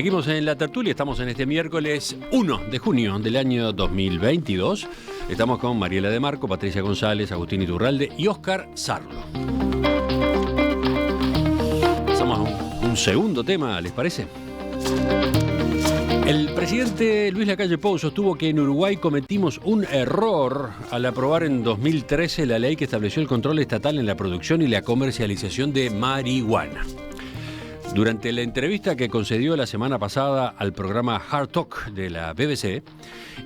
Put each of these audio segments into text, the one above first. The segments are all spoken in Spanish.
Seguimos en la tertulia, estamos en este miércoles 1 de junio del año 2022. Estamos con Mariela de Marco, Patricia González, Agustín Iturralde y Óscar Sarlo. Pasamos a un segundo tema, ¿les parece? El presidente Luis Lacalle Pou sostuvo que en Uruguay cometimos un error al aprobar en 2013 la ley que estableció el control estatal en la producción y la comercialización de marihuana. Durante la entrevista que concedió la semana pasada al programa Hard Talk de la BBC,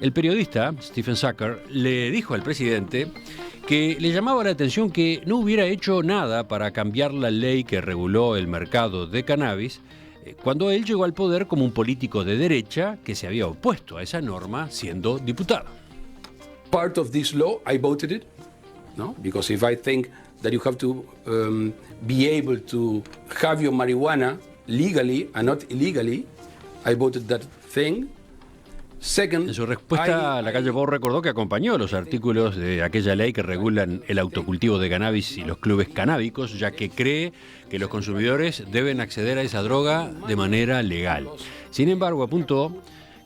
el periodista Stephen Zucker le dijo al presidente que le llamaba la atención que no hubiera hecho nada para cambiar la ley que reguló el mercado de cannabis cuando él llegó al poder como un político de derecha que se había opuesto a esa norma siendo diputado. Part of this law, I voted it, no? Because if I think that you have to be able to have your marijuana legally and not illegally, I voted that thing. Second, en su respuesta, Lacalle Pou recordó que acompañó los artículos de aquella ley que regulan el autocultivo de cannabis y los clubes canábicos, ya que cree que los consumidores deben acceder a esa droga de manera legal. Sin embargo, apuntó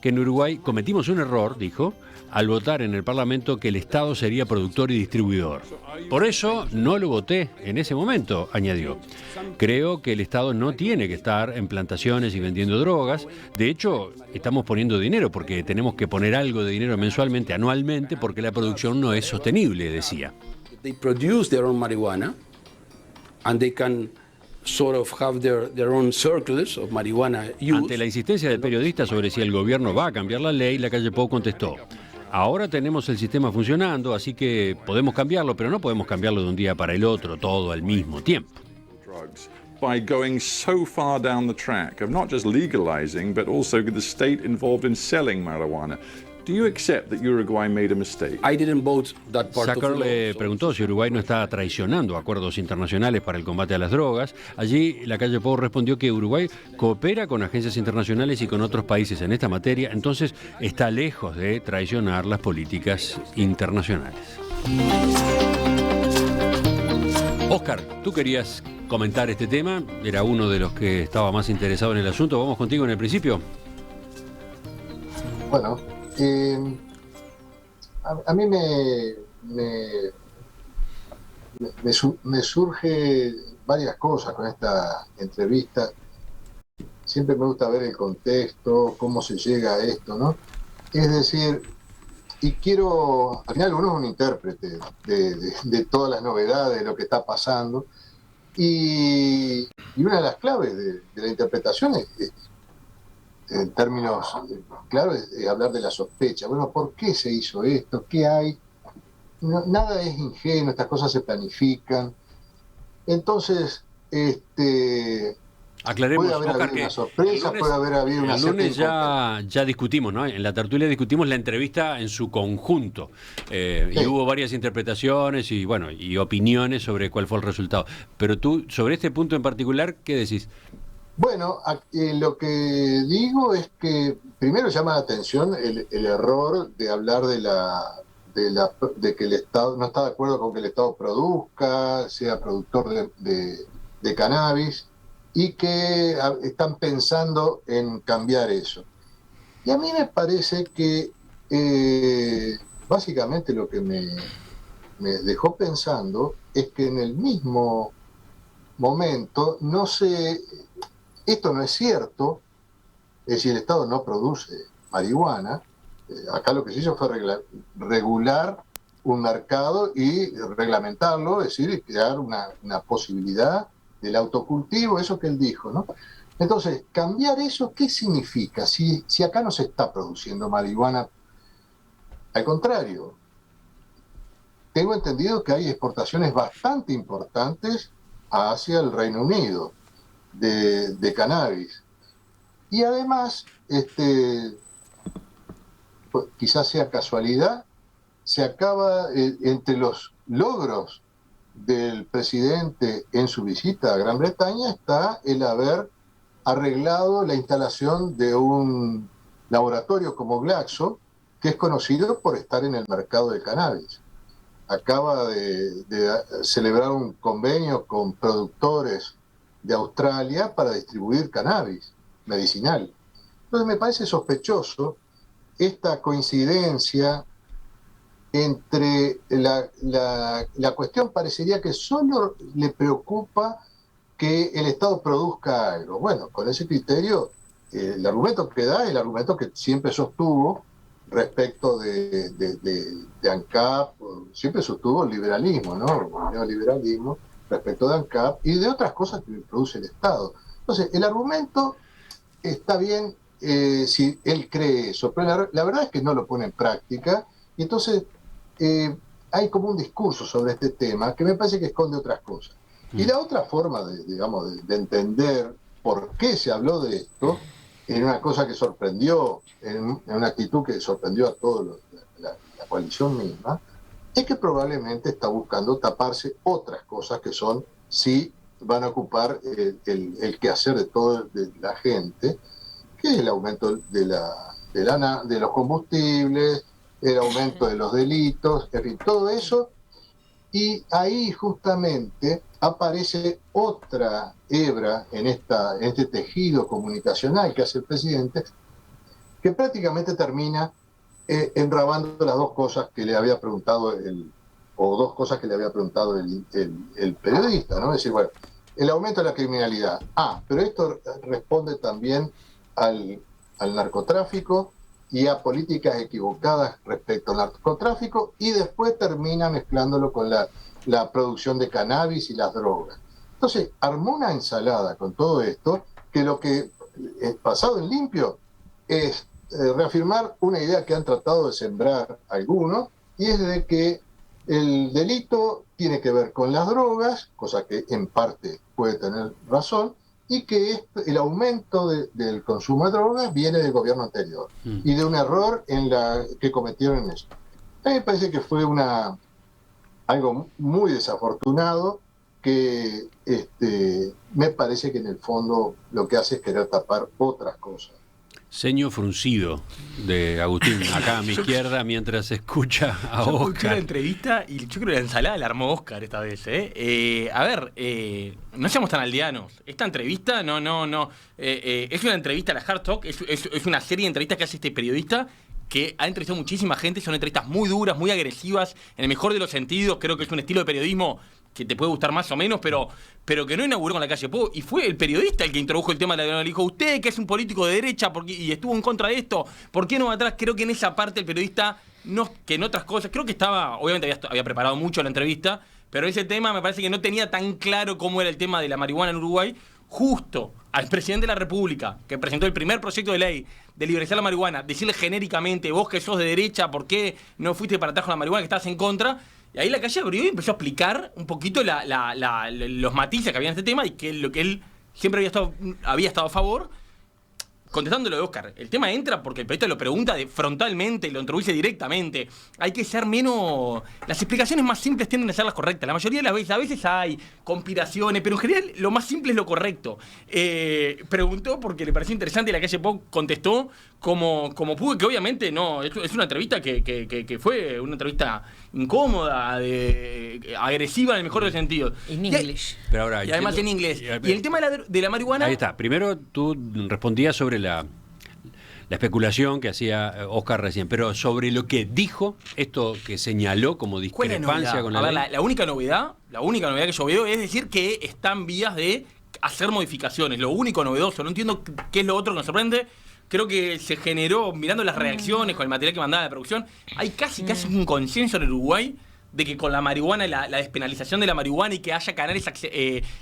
que en Uruguay cometimos un error, dijo, al votar en el Parlamento que el Estado sería productor y distribuidor. Por eso no lo voté en ese momento, añadió. Creo que el Estado no tiene que estar en plantaciones y vendiendo drogas. De hecho, estamos poniendo dinero porque tenemos que poner algo de dinero mensualmente, anualmente, porque la producción no es sostenible, decía. They produce their own marijuana and they can sort of have their own circles of marijuana use. Ante la insistencia del periodista sobre si el gobierno va a cambiar la ley, Lacalle Pou contestó: ahora tenemos el sistema funcionando, así que podemos cambiarlo, pero no podemos cambiarlo de un día para el otro, todo al mismo tiempo. By going so far down the track of not just legalizing, but also the state involved in selling marijuana. Do you accept that Uruguay made a mistake? I didn't vote that part of the law. Zucker le preguntó si Uruguay no está traicionando acuerdos internacionales para el combate a las drogas. Allí Lacalle Pou respondió que Uruguay coopera con agencias internacionales y con otros países en esta materia, entonces está lejos de traicionar las políticas internacionales. Óscar, tú querías comentar este tema, era uno de los que estaba más interesado en el asunto. ¿Vamos contigo en el principio? Bueno, a mí me surge varias cosas con esta entrevista. Siempre me gusta ver el contexto, cómo se llega a esto, ¿no? Es decir, y quiero, al final uno es un intérprete de todas las novedades, de lo que está pasando, y una de las claves de la interpretación es en términos claros, es hablar de la sospecha. Bueno, ¿por qué se hizo esto? ¿Qué hay? Nada es ingenuo, estas cosas se planifican. Entonces, aclaremos, puede haber Óscar, habido una sorpresa, puede haber habido una... El lunes ya discutimos, ¿no? En la tertulia discutimos la entrevista en su conjunto. Sí. Y hubo varias interpretaciones y, bueno, y opiniones sobre cuál fue el resultado. Pero tú, sobre este punto en particular, ¿qué decís? Bueno, lo que digo es que primero llama la atención el error de hablar de que el Estado no está de acuerdo con que el Estado produzca, sea productor de cannabis, y que están pensando en cambiar eso. Y a mí me parece que básicamente lo que me dejó pensando es que en el mismo momento esto no es cierto, es decir, el Estado no produce marihuana. Acá lo que se hizo fue regular un mercado y reglamentarlo, es decir, crear una posibilidad del autocultivo, eso que él dijo, ¿no? Entonces, cambiar eso, ¿qué significa? Si acá no se está produciendo marihuana, al contrario, tengo entendido que hay exportaciones bastante importantes hacia el Reino Unido de cannabis. Y además, pues, quizás sea casualidad, se acaba, entre los logros del presidente en su visita a Gran Bretaña, está el haber arreglado la instalación de un laboratorio como Glaxo, que es conocido por estar en el mercado del cannabis. Acaba de celebrar un convenio con productores de Australia para distribuir cannabis medicinal. Entonces me parece sospechoso esta coincidencia entre la cuestión. Parecería que solo le preocupa que el Estado produzca algo. Bueno, con ese criterio, el argumento que da es el argumento que siempre sostuvo respecto de ANCAP, siempre sostuvo el liberalismo, ¿no? El neoliberalismo respecto de ANCAP y de otras cosas que produce el Estado. Entonces, el argumento está bien si él cree eso, pero la verdad es que no lo pone en práctica, y entonces hay como un discurso sobre este tema que me parece que esconde otras cosas. Y la otra forma de entender por qué se habló de esto, en una cosa que sorprendió, en una actitud que sorprendió a toda la coalición misma, es que probablemente está buscando taparse otras cosas que son, sí, van a ocupar el quehacer de toda la gente, que es el aumento de los combustibles, el aumento de los delitos, en fin, todo eso. Y ahí justamente aparece otra hebra en este tejido comunicacional que hace el presidente, que prácticamente termina enrabando las dos cosas que le había preguntado el periodista, ¿no? Es decir, bueno, el aumento de la criminalidad. Pero esto responde también al narcotráfico y a políticas equivocadas respecto al narcotráfico, y después termina mezclándolo con la producción de cannabis y las drogas. Entonces, armó una ensalada con todo esto, que lo que pasado en limpio es reafirmar una idea que han tratado de sembrar algunos, y es de que el delito tiene que ver con las drogas, cosa que en parte puede tener razón, y que el aumento del consumo de drogas viene del gobierno anterior y de un error que cometieron en eso. A mí me parece que fue algo muy desafortunado, que me parece que en el fondo lo que hace es querer tapar otras cosas. Ceño fruncido de Agustín, acá a mi izquierda, mientras escucha a Yo escuché Oscar. la entrevista y yo creo que la ensalada la armó Oscar esta vez. A ver, no seamos tan aldeanos. Esta entrevista es una entrevista a la Hard Talk, es una serie de entrevistas que hace este periodista que ha entrevistado muchísima gente. Son entrevistas muy duras, muy agresivas, en el mejor de los sentidos. Creo que es un estilo de periodismo que te puede gustar más o menos, pero que no inauguró con la calle Pou, y fue el periodista el que introdujo el tema de la droga. Le dijo, usted que es un político de derecha y estuvo en contra de esto, ¿por qué no va atrás? Creo que en esa parte el periodista, que en otras cosas, creo que obviamente había preparado mucho la entrevista, pero ese tema me parece que no tenía tan claro cómo era el tema de la marihuana en Uruguay. Justo al presidente de la República, que presentó el primer proyecto de ley de legalizar la marihuana, decirle genéricamente, vos que sos de derecha, ¿por qué no fuiste para atrás con la marihuana, que estás en contra? Y ahí la calle abrió y empezó a explicar un poquito los matices que había en este tema, y que lo que él siempre había estado a favor. Contestando lo de Oscar, el tema entra porque el periodista lo pregunta frontalmente, lo introduce directamente. Hay que ser menos... Las explicaciones más simples tienden a ser las correctas. La mayoría de las veces, a veces hay conspiraciones, pero en general lo más simple es lo correcto. Preguntó porque le pareció interesante, y la calle Pou contestó como pudo, que obviamente no, es una entrevista que fue una entrevista incómoda, agresiva en el mejor de los sentidos. En inglés. Pero ahora, Y además en inglés. Y el tema de la marihuana... Ahí está. Primero tú respondías sobre la especulación que hacía Oscar recién, pero sobre lo que dijo, esto que señaló como discrepancia con la ley. La única novedad que yo veo es decir que está en vías de hacer modificaciones. Lo único novedoso, no entiendo qué es lo otro que nos sorprende. Creo que se generó, mirando las reacciones con el material que mandaba la producción, hay casi un consenso en el Uruguay de que con la marihuana, la despenalización de la marihuana, y que haya canales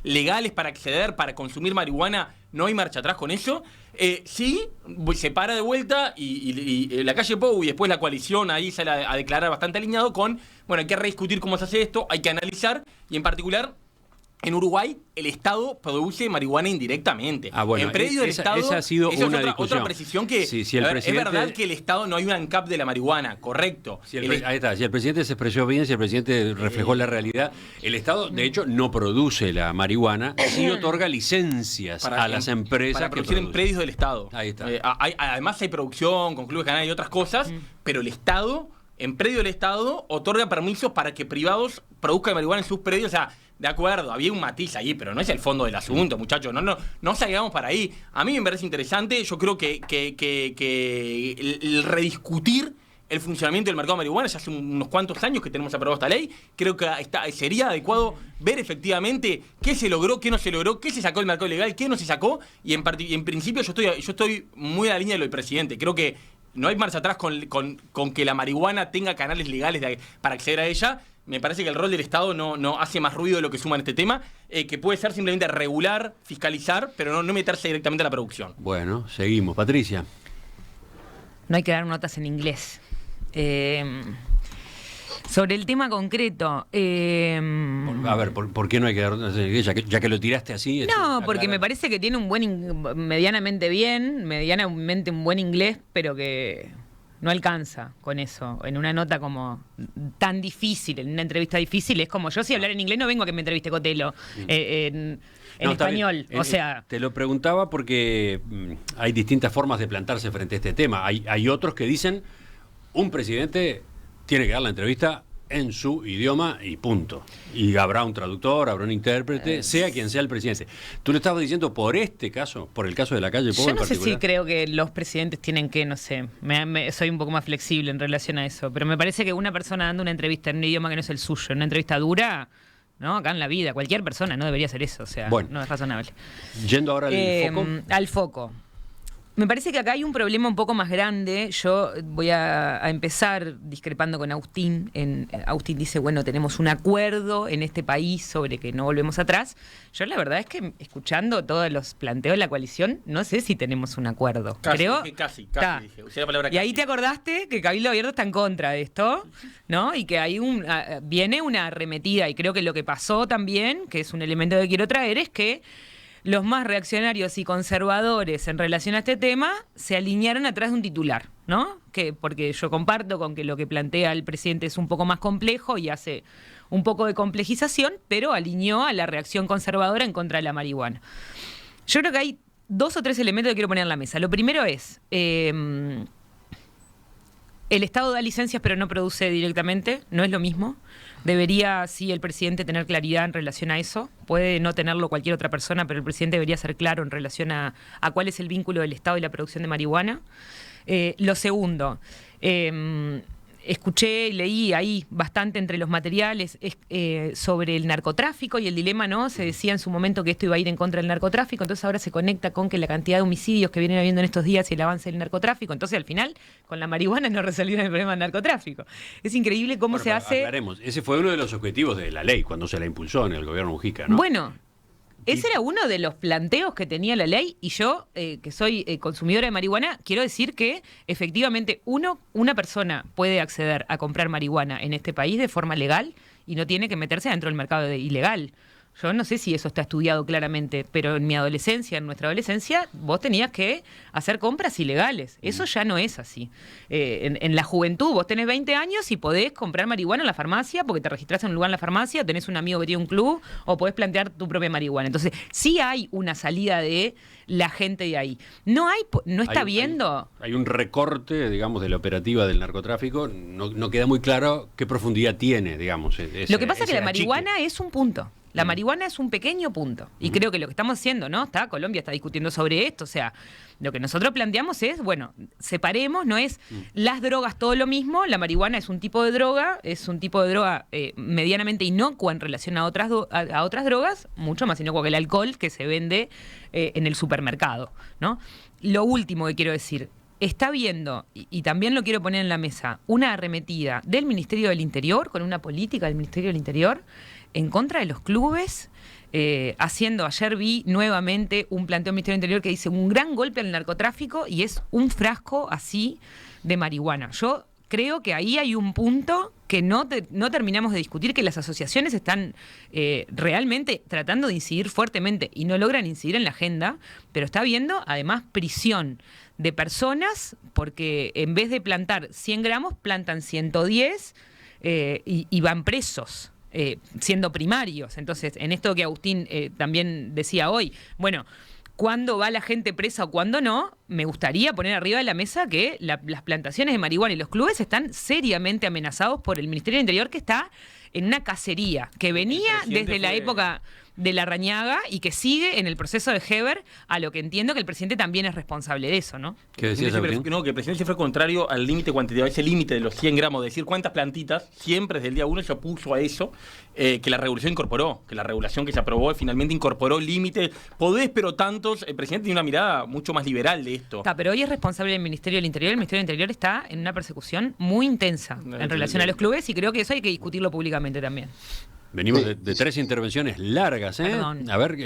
legales para acceder, para consumir marihuana, no hay marcha atrás con eso. Sí, se para de vuelta y la calle Pou y después la coalición ahí sale a declarar bastante alineado con, bueno, hay que rediscutir cómo se hace esto, hay que analizar, y en particular... En Uruguay, el Estado produce marihuana indirectamente. Bueno, en predio del Estado, esa ha sido una discusión. Otra precisión que si es verdad que el Estado no hay un ANCAP de la marihuana, correcto. Ahí está, si el presidente se expresó bien, si el presidente reflejó la realidad, el Estado, de hecho, no produce la marihuana, sí otorga licencias a las empresas para producir en predios del Estado. Ahí está. Además hay producción con clubes canales y otras cosas, pero el Estado... en predio del Estado otorga permisos para que privados produzcan marihuana en sus predios. O sea, de acuerdo, había un matiz ahí, pero no es el fondo del asunto, muchachos. No salgamos para ahí. A mí me parece interesante. Yo creo que el rediscutir el funcionamiento del mercado de marihuana ya hace unos cuantos años que tenemos aprobada esta ley. Creo que sería adecuado ver efectivamente qué se logró, qué no se logró, qué se sacó del mercado ilegal, qué no se sacó. Y en principio yo estoy muy a la línea de lo del presidente. Creo que no hay marcha atrás con que la marihuana tenga canales legales para acceder a ella. Me parece que el rol del Estado no hace más ruido de lo que suma en este tema, que puede ser simplemente regular, fiscalizar, pero no meterse directamente a la producción. Bueno, seguimos. Patricia. No hay que dar notas en inglés. Sobre el tema concreto. A ver, ¿por qué no hay que dar notas en inglés? Ya que lo tiraste así. No, porque me parece que tiene un medianamente un buen inglés, pero que no alcanza con eso. En una nota como tan difícil, en una entrevista difícil, es como yo si hablar en inglés no vengo a que me entreviste Cotelo en español. O sea, te lo preguntaba porque hay distintas formas de plantarse frente a este tema. Hay otros que dicen un presidente tiene que dar la entrevista en su idioma y punto. Y habrá un traductor, habrá un intérprete, sea quien sea el presidente. Tú lo estabas diciendo por este caso, por el caso de la calle Pou en particular. Yo no sé si creo que los presidentes tienen que, no sé, soy un poco más flexible en relación a eso, pero me parece que una persona dando una entrevista en un idioma que no es el suyo, una entrevista dura, ¿no? Acá en la vida, cualquier persona no debería hacer eso, o sea, bueno, no es razonable. Yendo ahora al foco. Al foco. Me parece que acá hay un problema un poco más grande. Yo voy a empezar discrepando con Agustín. Agustín dice, bueno, tenemos un acuerdo en este país sobre que no volvemos atrás. Yo la verdad es que escuchando todos los planteos de la coalición, no sé si tenemos un acuerdo. Creo Casi dije. Usé la palabra y ahí te acordaste que Cabildo Abierto está en contra de esto, ¿no? Y que hay viene una arremetida. Y creo que lo que pasó también, que es un elemento que quiero traer, es que los más reaccionarios y conservadores en relación a este tema se alinearon atrás de un titular, ¿no? Porque yo comparto con que lo que plantea el presidente es un poco más complejo y hace un poco de complejización, pero alineó a la reacción conservadora en contra de la marihuana. Yo creo que hay 2 o 3 elementos que quiero poner en la mesa. Lo primero es, el Estado da licencias pero no produce directamente, no es lo mismo. Debería, sí, el presidente tener claridad en relación a eso. Puede no tenerlo cualquier otra persona, pero el presidente debería ser claro en relación a cuál es el vínculo del Estado y la producción de marihuana. Lo segundo, escuché y leí ahí bastante entre los materiales sobre el narcotráfico y el dilema, ¿no? Se decía en su momento que esto iba a ir en contra del narcotráfico, entonces ahora se conecta con que la cantidad de homicidios que vienen habiendo en estos días y el avance del narcotráfico, entonces al final con la marihuana no resolvieron el problema del narcotráfico. Es increíble cómo se hace... Aclaremos, ese fue uno de los objetivos de la ley cuando se la impulsó en el gobierno Mujica, ¿no? Bueno, ese era uno de los planteos que tenía la ley y yo, que soy consumidora de marihuana, quiero decir que efectivamente una persona puede acceder a comprar marihuana en este país de forma legal y no tiene que meterse dentro del mercado ilegal. Yo no sé si eso está estudiado claramente, pero en mi adolescencia, en nuestra adolescencia, vos tenías que hacer compras ilegales. Eso ya no es así. En la juventud, vos tenés 20 años y podés comprar marihuana en la farmacia porque te registrás en un lugar en la farmacia, o tenés un amigo que tiene un club, o podés plantear tu propia marihuana. Entonces, sí hay una salida de la gente de ahí. No está viendo... Hay un recorte, digamos, de la operativa del narcotráfico. No queda muy claro qué profundidad tiene, digamos. Lo que pasa es que la marihuana es un punto. La marihuana es un pequeño punto. Y creo que lo que estamos haciendo, ¿no? Colombia está discutiendo sobre esto. O sea, lo que nosotros planteamos es, bueno, separemos, no es las drogas todo lo mismo. La marihuana es un tipo de droga, medianamente inocua en relación a otras drogas, mucho más inocua que el alcohol que se vende en el supermercado, ¿no? Lo último que quiero decir, está viendo, y también lo quiero poner en la mesa, una arremetida del Ministerio del Interior, con una política del Ministerio del Interior, en contra de los clubes, ayer vi nuevamente un planteo del Ministerio del Interior que dice un gran golpe al narcotráfico y es un frasco así de marihuana. Yo creo que ahí hay un punto que no terminamos de discutir, que las asociaciones están realmente tratando de incidir fuertemente y no logran incidir en la agenda, pero está habiendo además prisión de personas porque en vez de plantar 100 gramos, plantan 110 y van presos. Siendo primarios. Entonces, en esto que Agustín también decía hoy, bueno, cuándo va la gente presa o cuándo no, me gustaría poner arriba de la mesa que las plantaciones de marihuana y los clubes están seriamente amenazados por el Ministerio del Interior, que está en una cacería que venía desde la época de Larrañaga y que sigue en el proceso de Heber, a lo que entiendo que el presidente también es responsable de eso, ¿no? ¿Qué decías, Agustín? No, que el presidente fue contrario al límite cuantitativo, ese límite de los 100 gramos, de decir cuántas plantitas, siempre desde el día 1 se opuso a eso, que la regulación incorporó, que la regulación que se aprobó finalmente incorporó límites, podés, pero tantos. El presidente tiene una mirada mucho más liberal de esto. Pero hoy es responsable del Ministerio del Interior. El Ministerio del Interior está en una persecución muy intensa en relación a los clubes y creo que eso hay que discutirlo públicamente también. Venimos de 3 intervenciones largas, ¿eh? Perdón. A ver,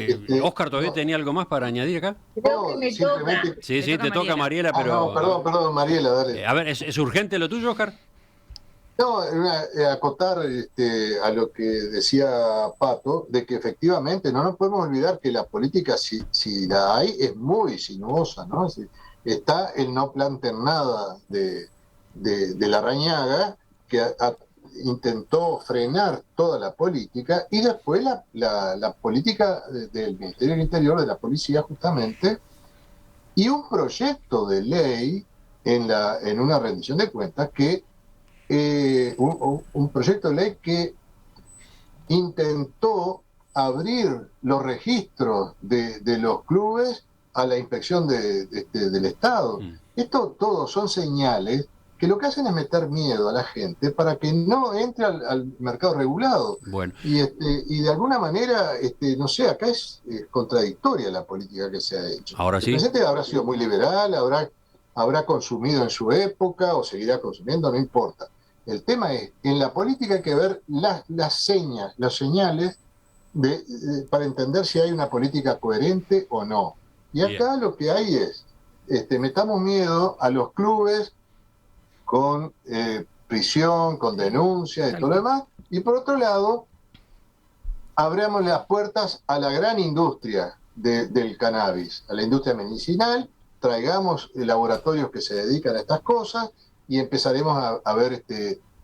Oscar, ¿todavía tenía algo más para añadir acá? Creo que me toca. Sí, te toca Mariela, pero... no, perdón, Mariela, dale. A ver, ¿es urgente lo tuyo, Oscar? No, acotar a lo que decía Pato, de que efectivamente no nos podemos olvidar que la política, si la hay, es muy sinuosa, ¿no? Está el no plantear nada de Larrañaga, que intentó frenar toda la política, y después la política del Ministerio del Interior, de la policía justamente, y un proyecto de ley en una rendición de cuentas que un proyecto de ley que intentó abrir los registros de los clubes a la inspección del Estado. Esto todo son señales que lo que hacen es meter miedo a la gente para que no entre al mercado regulado. Bueno. Y de alguna manera, no sé, acá es contradictoria la política que se ha hecho. Ahora sí. El presidente habrá sido muy liberal, habrá consumido en su época o seguirá consumiendo, no importa. El tema es, en la política hay que ver las señales para entender si hay una política coherente o no. Y acá lo que hay es, metamos miedo a los clubes con prisión, con denuncia y todo lo demás, y por otro lado, abramos las puertas a la gran industria del cannabis, a la industria medicinal, traigamos laboratorios que se dedican a estas cosas y empezaremos a ver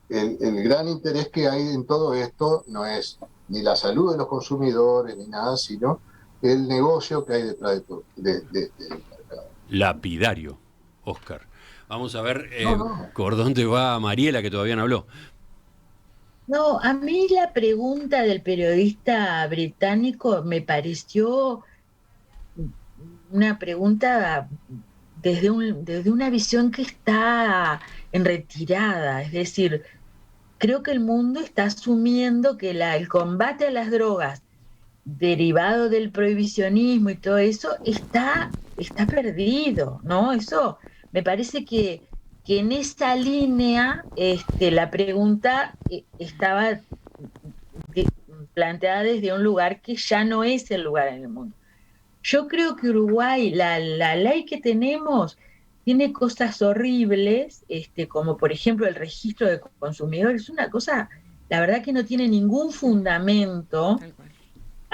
el gran interés que hay en todo esto. No es ni la salud de los consumidores ni nada, sino el negocio que hay detrás de todo, del mercado. Lapidario, Oscar. Vamos a ver por dónde va Mariela, que todavía no habló. No, a mí la pregunta del periodista británico me pareció una pregunta desde una visión que está en retirada. Es decir, creo que el mundo está asumiendo que el combate a las drogas derivado del prohibicionismo y todo eso está perdido, ¿no? Eso me parece que en esa línea la pregunta estaba planteada desde un lugar que ya no es el lugar en el mundo. Yo creo que Uruguay, la ley que tenemos, tiene cosas horribles, como por ejemplo el registro de consumidores, una cosa, la verdad que no tiene ningún fundamento.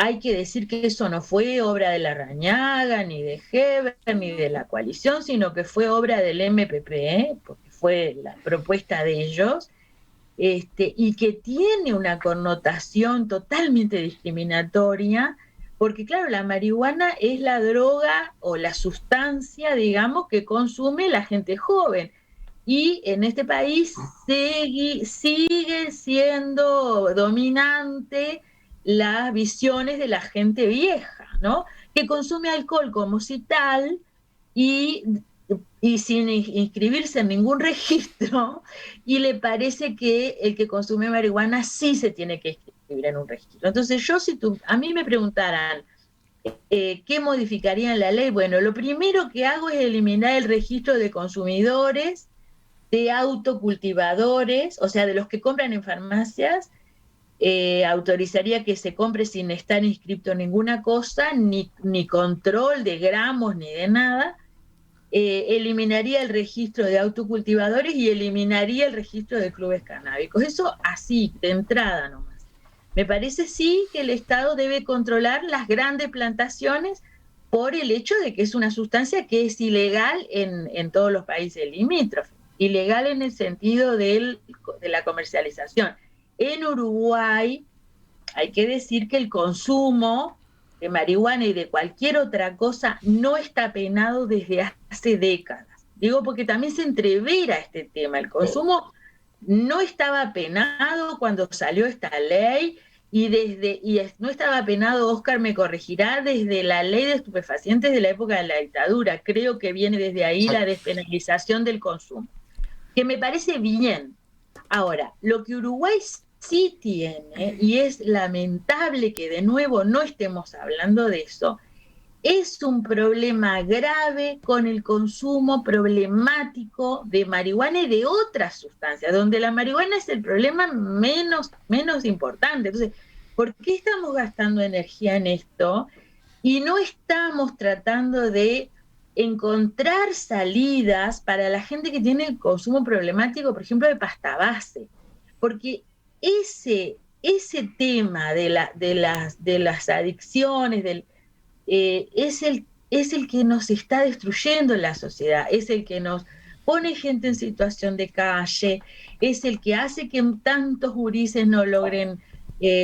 Hay que decir que eso no fue obra de Larrañaga, ni de Heber, ni de la coalición, sino que fue obra del MPP, porque fue la propuesta de ellos, y que tiene una connotación totalmente discriminatoria, porque claro, la marihuana es la droga o la sustancia, digamos, que consume la gente joven. Y en este país sigue siendo dominante las visiones de la gente vieja, ¿no? Que consume alcohol como si tal y sin inscribirse en ningún registro, y le parece que el que consume marihuana sí se tiene que inscribir en un registro. Entonces a mí me preguntaran ¿qué modificaría en la ley? Bueno, lo primero que hago es eliminar el registro de consumidores, de autocultivadores, o sea, de los que compran en farmacias. Autorizaría que se compre sin estar inscrito en ninguna cosa, ni control de gramos ni de nada. Eliminaría el registro de autocultivadores y eliminaría el registro de clubes canábicos. Eso así, de entrada nomás. Me parece sí que el Estado debe controlar las grandes plantaciones por el hecho de que es una sustancia que es ilegal en todos los países limítrofes. Ilegal en el sentido de la comercialización. En Uruguay hay que decir que el consumo de marihuana y de cualquier otra cosa no está penado desde hace décadas. Digo porque también se entrevera este tema. El consumo no estaba penado cuando salió esta ley y no estaba penado, Oscar me corregirá, desde la ley de estupefacientes de la época de la dictadura. Creo que viene desde ahí la despenalización del consumo, que me parece bien. Ahora, lo que Uruguay sí tiene, y es lamentable que de nuevo no estemos hablando de eso, es un problema grave con el consumo problemático de marihuana y de otras sustancias, donde la marihuana es el problema menos importante. Entonces, ¿por qué estamos gastando energía en esto y no estamos tratando de encontrar salidas para la gente que tiene el consumo problemático, por ejemplo, de pasta base? Porque ese tema de las adicciones, es el que nos está destruyendo la sociedad, es el que nos pone gente en situación de calle, es el que hace que tantos gurises no logren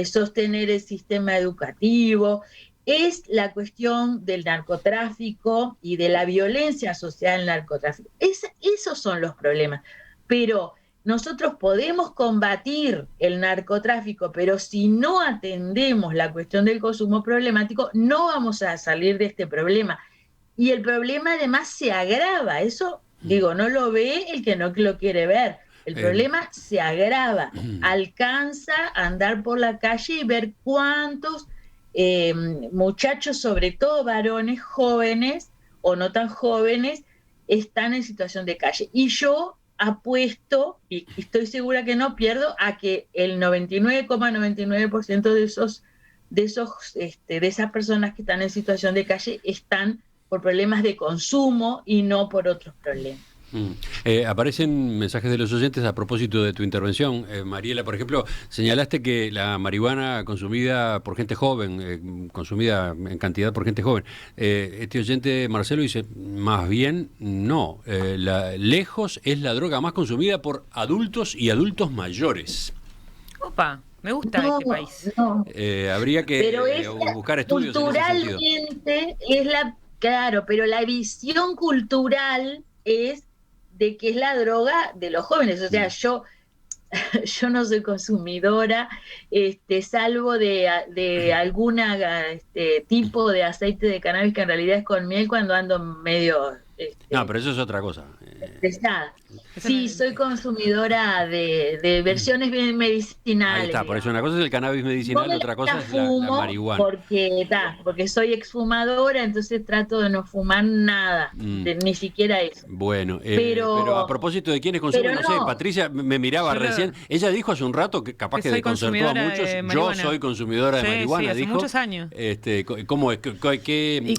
sostener el sistema educativo, es la cuestión del narcotráfico y de la violencia asociada al narcotráfico. Esos son los problemas, pero nosotros podemos combatir el narcotráfico, pero si no atendemos la cuestión del consumo problemático, no vamos a salir de este problema. Y el problema además se agrava. Eso, digo, no lo ve el que no lo quiere ver. El problema se agrava. Alcanza a andar por la calle y ver cuántos muchachos, sobre todo varones jóvenes o no tan jóvenes, están en situación de calle. Y yo apuesto, y estoy segura que no pierdo, a que el 99,99% de esas personas que están en situación de calle están por problemas de consumo y no por otros problemas. Aparecen mensajes de los oyentes a propósito de tu intervención. Mariela, por ejemplo, señalaste que la marihuana consumida por gente joven, consumida en cantidad por gente joven. Este oyente, Marcelo, dice, más bien no. Lejos es la droga más consumida por adultos y adultos mayores. Opa, me gusta este país. No. Habría que buscar estudios culturalmente es claro, pero la visión cultural es de que es la droga de los jóvenes. O sea, yo no soy consumidora, salvo de alguna tipo de aceite de cannabis que en realidad es con miel cuando ando medio... no, pero eso es otra cosa. Pesada. Sí, soy consumidora de versiones bien medicinales. Ahí está, por eso una cosa es el cannabis medicinal, otra cosa es la marihuana. Porque soy exfumadora, entonces trato de no fumar nada, ni siquiera eso. Bueno, pero a propósito de quienes consumen, no sé, Patricia me miraba recién, ella dijo hace un rato que capaz que desconcertó a muchos, yo soy consumidora de marihuana, hace dijo. Muchos años. ¿Cómo es?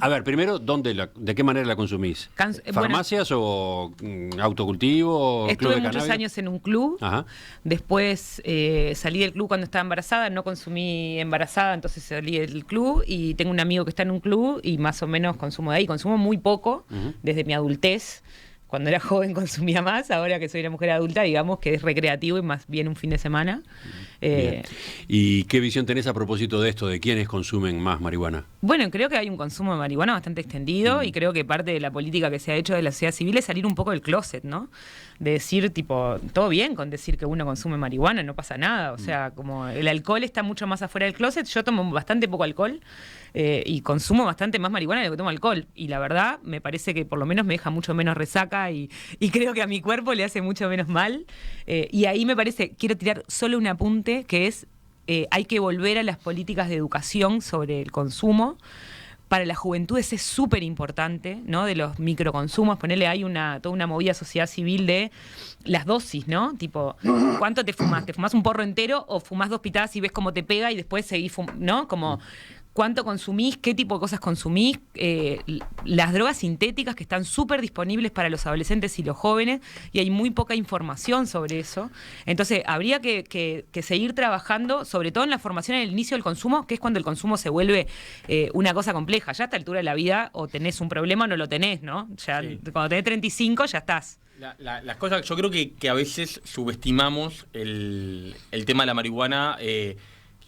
A ver, primero, ¿de qué manera la consumís? ¿Farmacias o autocultivo? Estuve muchos años en un club. Ajá. Después salí del club cuando estaba embarazada, no consumí embarazada, entonces salí del club y tengo un amigo que está en un club y más o menos consumo de ahí. Consumo muy poco desde mi adultez. Cuando era joven consumía más, ahora que soy una mujer adulta, digamos que es recreativo y más bien un fin de semana. ¿Y qué visión tenés a propósito de esto, de quiénes consumen más marihuana? Bueno, creo que hay un consumo de marihuana bastante extendido y creo que parte de la política que se ha hecho de la sociedad civil es salir un poco del closet, ¿no? De decir, tipo, todo bien con decir que uno consume marihuana, no pasa nada. O sea, como el alcohol está mucho más afuera del closet, yo tomo bastante poco alcohol y consumo bastante más marihuana de lo que tomo alcohol. Y la verdad, me parece que por lo menos me deja mucho menos resaca y creo que a mi cuerpo le hace mucho menos mal. Y ahí me parece, quiero tirar solo un apunte, que es, hay que volver a las políticas de educación sobre el consumo. Para la juventud es súper importante, ¿no? De los microconsumos, ponerle hay toda una movida sociedad civil de las dosis, ¿no? Tipo, ¿cuánto te fumas? ¿Te fumas un porro entero o fumas 2 pitadas y ves cómo te pega y después seguís ¿no? Como... ¿Cuánto consumís? ¿Qué tipo de cosas consumís? Las drogas sintéticas que están súper disponibles para los adolescentes y los jóvenes y hay muy poca información sobre eso. Entonces, habría que seguir trabajando, sobre todo en la formación en el inicio del consumo, que es cuando el consumo se vuelve una cosa compleja. Ya a esta altura de la vida o tenés un problema o no lo tenés, ¿no? Ya cuando tenés 35 ya estás. Las cosas, yo creo que a veces subestimamos el tema de la marihuana.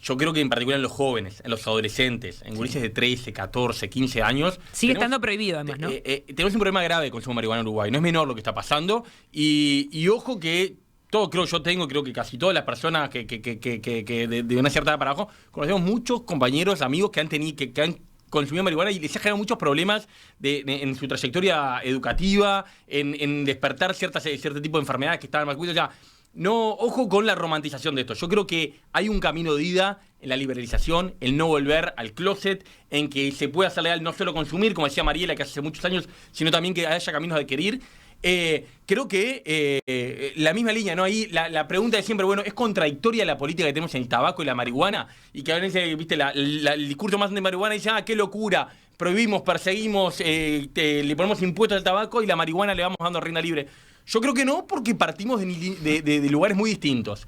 yo creo que en particular en los jóvenes, en los adolescentes, en gurises de 13, 14, 15 años... Sigue estando prohibido además, ¿no? Tenemos un problema grave de consumo de marihuana en Uruguay. No es menor lo que está pasando. Y ojo que creo que casi todas las personas que de una cierta edad para abajo, conocemos muchos compañeros, amigos que han consumido marihuana y les ha generado muchos problemas en su trayectoria educativa, en despertar cierto tipo de enfermedades que estaban mal cuidadas. O sea, no, ojo con la romantización de esto. Yo creo que hay un camino de ida en la liberalización, el no volver al closet, en que se pueda hacer legal no solo consumir, como decía Mariela, que hace muchos años, sino también que haya caminos de adquirir. Creo que la misma línea, ¿no? Ahí la pregunta de siempre, bueno, ¿es contradictoria la política que tenemos en el tabaco y la marihuana? Y que a veces, viste, el discurso más de marihuana dice, qué locura, prohibimos, perseguimos, le ponemos impuestos al tabaco y la marihuana le vamos dando rienda libre. Yo creo que no, porque partimos de lugares muy distintos.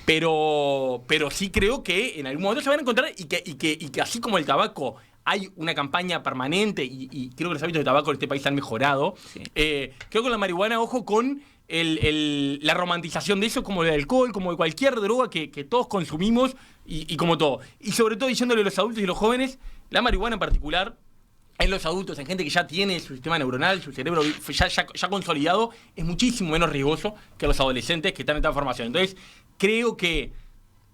Pero sí creo que en algún momento se van a encontrar y que así como el tabaco hay una campaña permanente y creo que los hábitos de tabaco en este país han mejorado. Sí. Creo que con la marihuana, ojo con la romantización de eso, como el alcohol, como de cualquier droga que todos consumimos y como todo. Y sobre todo diciéndole a los adultos y los jóvenes, la marihuana en particular, en los adultos, en gente que ya tiene su sistema neuronal, su cerebro ya consolidado, es muchísimo menos riesgoso que los adolescentes que están en esta formación. Entonces, creo que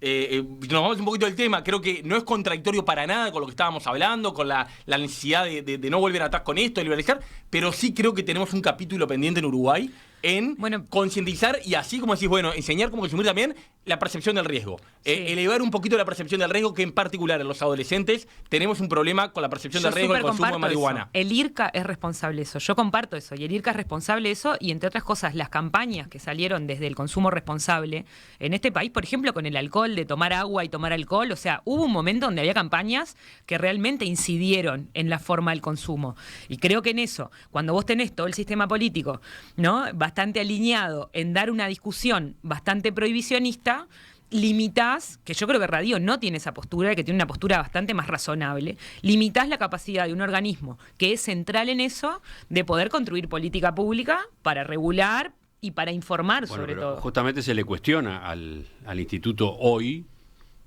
nos vamos un poquito del tema, creo que no es contradictorio para nada con lo que estábamos hablando, con la necesidad de no volver atrás con esto, de liberalizar, pero sí creo que tenemos un capítulo pendiente en Uruguay en concientizar y así como decís, enseñar cómo consumir también la percepción del riesgo. Sí. Elevar un poquito la percepción del riesgo, que en particular en los adolescentes tenemos un problema con la percepción del riesgo del consumo de marihuana. Eso. El IRCA es responsable de eso. Yo comparto eso. Y el IRCA es responsable de eso. Y entre otras cosas, las campañas que salieron desde el consumo responsable en este país, por ejemplo, con el alcohol, de tomar agua y tomar alcohol. O sea, hubo un momento donde había campañas que realmente incidieron en la forma del consumo. Y creo que en eso, cuando vos tenés todo el sistema político, ¿no?, bastante alineado en dar una discusión bastante prohibicionista, limitás, que yo creo que Radio no tiene esa postura, que tiene una postura bastante más razonable, limitás la capacidad de un organismo que es central en eso, de poder construir política pública para regular y para informar sobre todo. Justamente se le cuestiona al instituto hoy,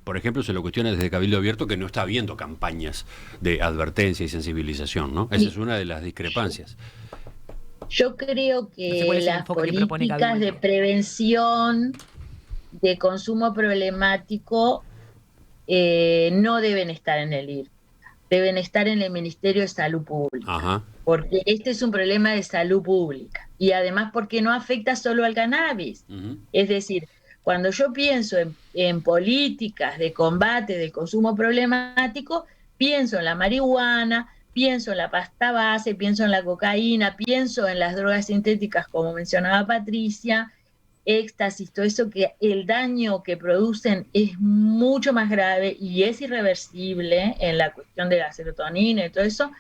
por ejemplo, se lo cuestiona desde Cabildo Abierto que no está habiendo campañas de advertencia y sensibilización, ¿no? Esa es una de las discrepancias. Yo creo que las políticas de prevención de consumo problemático no deben estar en el IRCA, deben estar en el Ministerio de Salud Pública. Ajá. Porque este es un problema de salud pública y además porque no afecta solo al cannabis. Uh-huh. Es decir, cuando yo pienso en políticas de combate del consumo problemático, pienso en la marihuana, pienso en la pasta base, pienso en la cocaína, pienso en las drogas sintéticas, como mencionaba Patricia, éxtasis, todo eso, que el daño que producen es mucho más grave y es irreversible en la cuestión de la serotonina y todo eso,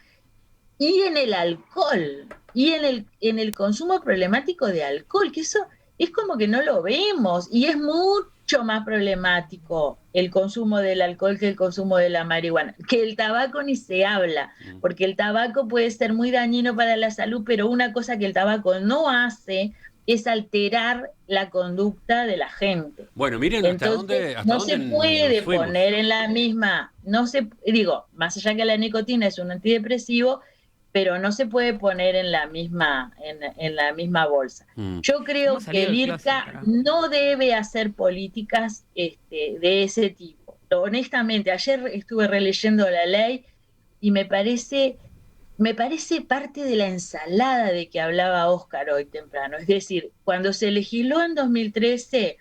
y en el alcohol, y en el consumo problemático de alcohol, que eso es como que no lo vemos, y es mucho más problemático el consumo del alcohol que el consumo de la marihuana, que el tabaco ni se habla, porque el tabaco puede ser muy dañino para la salud, pero una cosa que el tabaco no hace es alterar la conducta de la gente. Bueno, miren hasta dónde no se puede poner en la misma, más allá que la nicotina es un antidepresivo, pero no se puede poner en la misma bolsa. Yo creo que el IRCA no debe hacer políticas de ese tipo. Honestamente, ayer estuve releyendo la ley y me parece parte de la ensalada de que hablaba Óscar hoy temprano. Es decir, cuando se legisló en 2013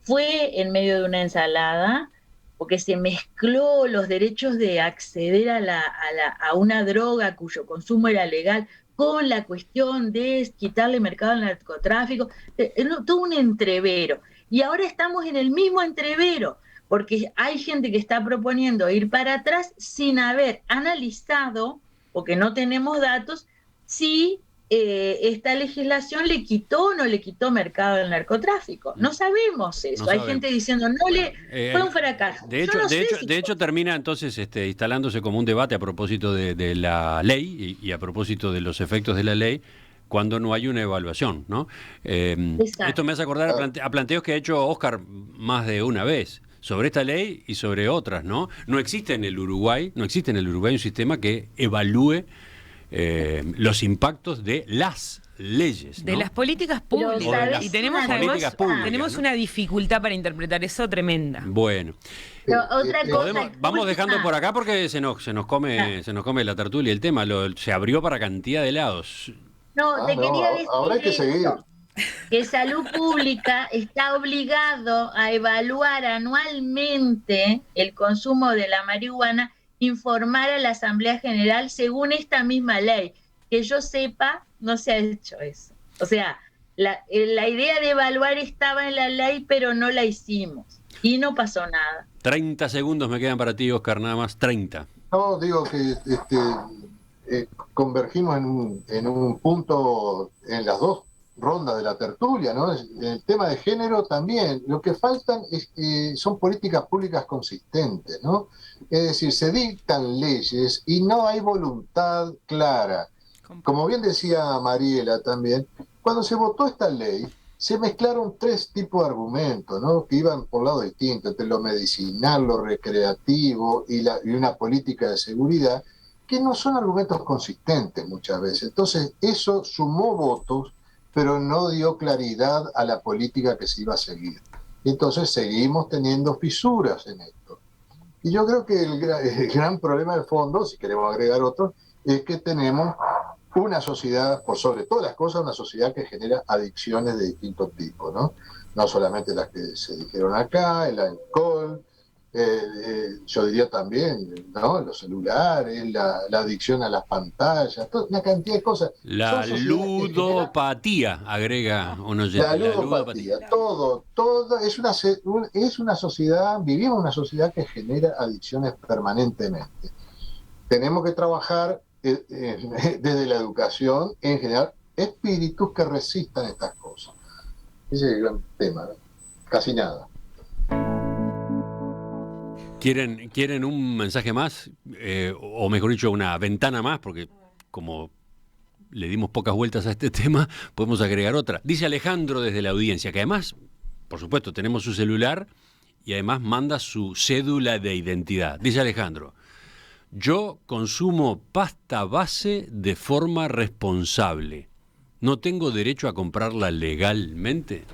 fue en medio de una ensalada, porque se mezcló los derechos de acceder a una droga cuyo consumo era legal con la cuestión de quitarle mercado al narcotráfico, todo un entrevero. Y ahora estamos en el mismo entrevero, porque hay gente que está proponiendo ir para atrás sin haber analizado, porque no tenemos datos, si esta legislación le quitó o no le quitó mercado al narcotráfico. No sabemos eso. No hay gente diciendo, fue un fracaso. De hecho, termina entonces instalándose como un debate a propósito de la ley y a propósito de los efectos de la ley, cuando no hay una evaluación, ¿no? Esto me hace acordar a planteos que ha hecho Óscar más de una vez. sobre esta ley y sobre otras, ¿no? No existe en el Uruguay un sistema que evalúe los impactos de las leyes, de ¿no? las políticas Pero, públicas. ¿sabes? Y tenemos Una además políticas públicas, tenemos ¿no? una dificultad para interpretar eso tremenda. Bueno, Pero otra cosa, vamos dejando última. por acá porque se nos come la tertulia el tema, se abrió para cantidad de lados. No, te quería decir ahora hay que seguir. esto, que Salud Pública está obligado a evaluar anualmente el consumo de la marihuana, informar a la Asamblea General según esta misma ley. Que yo sepa, no se ha hecho eso. O sea, la idea de evaluar estaba en la ley, pero no la hicimos. Y no pasó nada. 30 segundos me quedan para ti, Oscar, nada más, 30. No, digo que convergimos en un punto en las dos rondas de la tertulia, ¿no? En el tema de género también. Lo que faltan son políticas públicas consistentes, ¿no? Es decir, se dictan leyes y no hay voluntad clara. Como bien decía Mariela también, cuando se votó esta ley, se mezclaron tres tipos de argumentos, ¿no? Que iban por lados distintos, entre lo medicinal, lo recreativo y una política de seguridad, que no son argumentos consistentes muchas veces. Entonces, eso sumó votos, pero no dio claridad a la política que se iba a seguir. Entonces, seguimos teniendo fisuras en esto. Y yo creo que el gran problema de fondo, si queremos agregar otro, es que tenemos una sociedad, por sobre todas las cosas, una sociedad que genera adicciones de distintos tipos, ¿no? No solamente las que se dijeron acá, el alcohol, yo diría también, ¿no? Los celulares, la adicción a las pantallas, una cantidad de cosas. La ludopatía, agrega un oyente. La ludopatía, todo, es una sociedad, vivimos en una sociedad que genera adicciones permanentemente. Tenemos que trabajar desde la educación en general, espíritus que resistan estas cosas. Ese es el gran tema, ¿no? Casi nada. ¿Quieren un mensaje más? O mejor dicho, una ventana más, porque como le dimos pocas vueltas a este tema, podemos agregar otra. Dice Alejandro desde la audiencia, que además, por supuesto, tenemos su celular y además manda su cédula de identidad. Dice Alejandro: yo consumo pasta base de forma responsable. ¿No tengo derecho a comprarla legalmente?